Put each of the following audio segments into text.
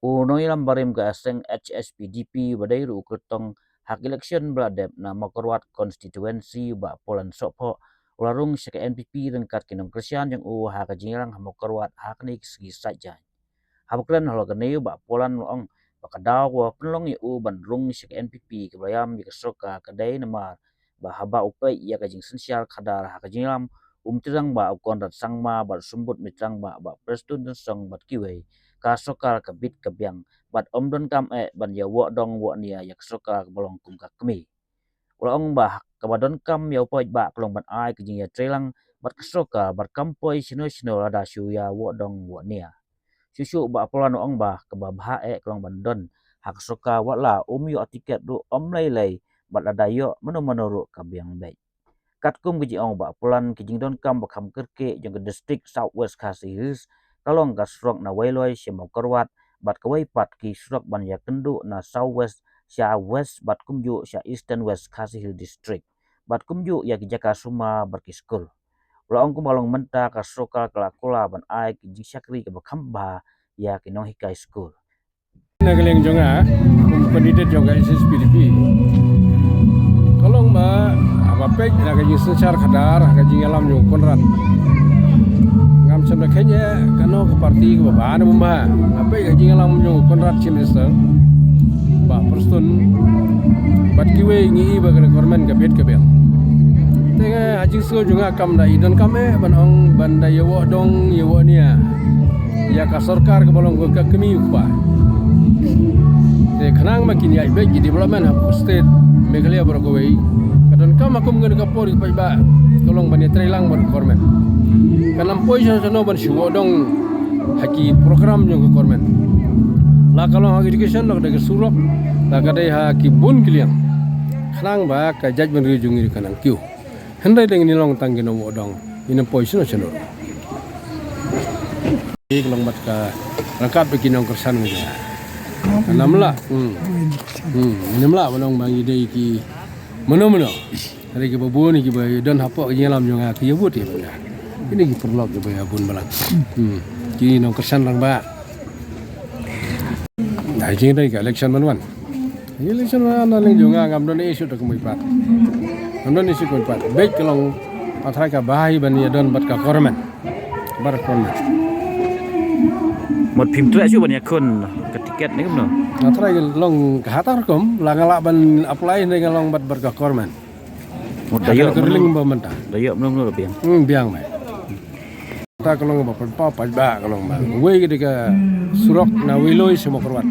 Nongialam Barim ke aseng Hspdp badai ru ketong hak election beradab na makorwat konstituensi ba Polan Sopo Rung ke NPP rengkat kinong Krisian yang hak jingrang makorwat hak ni segi saja. Habukran halo kene ba Polan ong bakadaw wa penlong ban Rung ke NPP ke bayam ke soka kedai nama ba haba upai ya ka jing sensial kadar hak jingrang tirang ba konrat sangma ba sumbut mitrang ba prestun song bat kiwei ka Sorkar ka bit ka biang bat omdon kam ban ya Wohdong wo nia yak Sorkar bolong kum ka Kmie ulong ba ka badon kam ya poj ba klong ban ai ka jing ya trelang bat ka Sorkar bat kampoi sino ada syu ya Wohdong wo nia susu ba polan ong ba ka ba bha klong ban don hak Sorkar wat la yu tiket ru lai bat ada yo meno ka biang bai kat kum gi ong ba polan ki jing don kam ba kham kerke jong ke district southwest khasihis kalong ka srok na wailoi simo korwat bat kawai pat ki srok ban ya kendu na southwest sya west bat kumju sya eastern west khasihil district bat kumju ya ki jaka suma berki skul ulong kum balong menta ka sroka kala kula ban ai ki jing syakri ka ba khamba ya ki nong hikai skul nagaleng jonga kandidat jonga Hspdp kalong ba apapek naga jing secar kadar naga jing alam yung konran ngam samna kenya kano ke parti ke baba na mumba apek naga jing alam yung konran chimester ba perstun bat kiwe ngi ba kana korman ka bet ka bel tenga ajing so junga kam da idon kame banong banda ya Wohdong ya nia ya ka Sorkar ke bolong ka Kmie pa te khanang makin ya be development of state Meghalaya berkawai kadang kam akum ngene ka pori pa ba tolong bani trelang ber kormen kanam poison sono ban Wohdong haki program yung kormen la kalong education lok daga surok la kadai haki bun kiliang khanang ba ka judgment rejung iri kanang kyu hendai deng ni long tanggi no Wohdong ina poison sono ik long mat ka rangkap bikinong kersan ngja namla namla balong bang ide ki meno hari ke babon ki ba dan hapok ki alam jonga ki yabut ya bang ini ki perlok ke ba bun balang ki nong kesan lang ba dai jing dai ka election man election man ling jonga ngam don isu tak mai pat ngam don isu kon pat baik kelong pathai ka bahai ban ya don bat ka kormen bar kormen một phim tre chu ban ya kun ka tiket ni kumno Natrai long hatar kom langala ban apply ni long bat berka korman. một dayo kerling ba menta. dayo mno ka biang Biang mai. Ta kalong ba pa ba kalong ba. Wei ketika surok na wiloi semua korwan.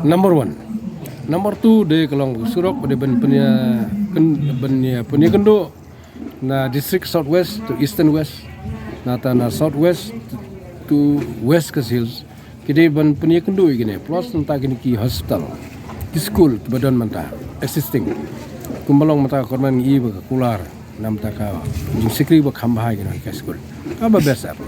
Number 1. Number 2 de kalong surok pada ben punya kendo na district southwest to eastern west. Na southwest to west hills. Kini ban punya kendo gini plus tentang kini ki hospital ki school badan manta existing kumbalong mata korban i ba kular nam ta ka jing sikri ba khamba gini ki school aba best apa